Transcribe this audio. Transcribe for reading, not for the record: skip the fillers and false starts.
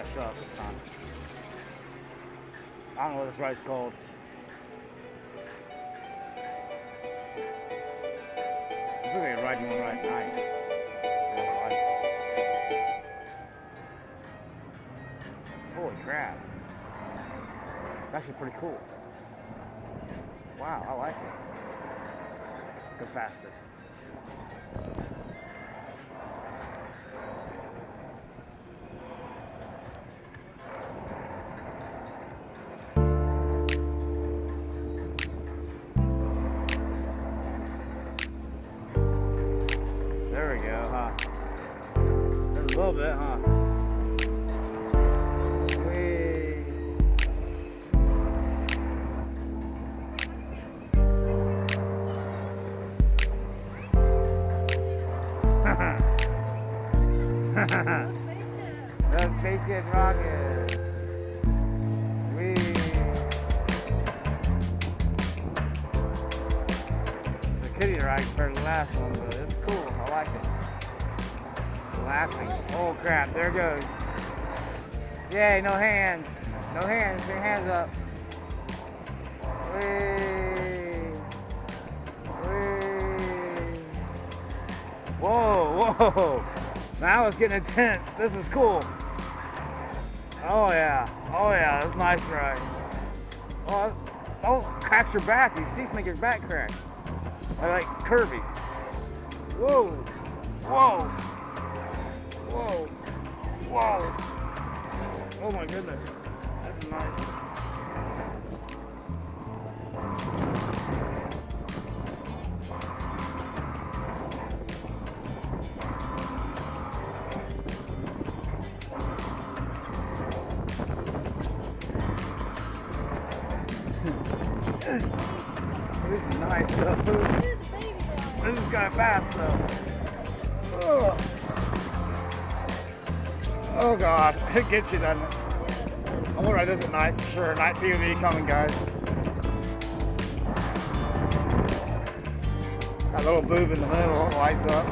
got shut up this time. I don't know what this ride's called. This looks like a ride you want to ride at night. Holy crap. It's actually pretty cool. Wow, I like it. Go faster. There we go, huh? There's a little bit, huh? The spaceship rocket. Whee. It's a kiddie ride for the last one, but it's cool. I like it. Relaxing. Oh crap, there it goes. Yay, no hands. No hands. Bring your hands up. Whee. Whee. Whoa, whoa. Now it's getting intense. This is cool. Oh yeah, that's a nice ride. Oh, don't crack your back. These seats make your back crack. I like curvy. Whoa, whoa, whoa, whoa. Oh my goodness, this is nice. This is nice though. This is kind of fast though. Ugh. Oh god, it gets you, doesn't it? I'm gonna ride this at night for sure. Night POV coming, guys. That little boob in the middle lights up.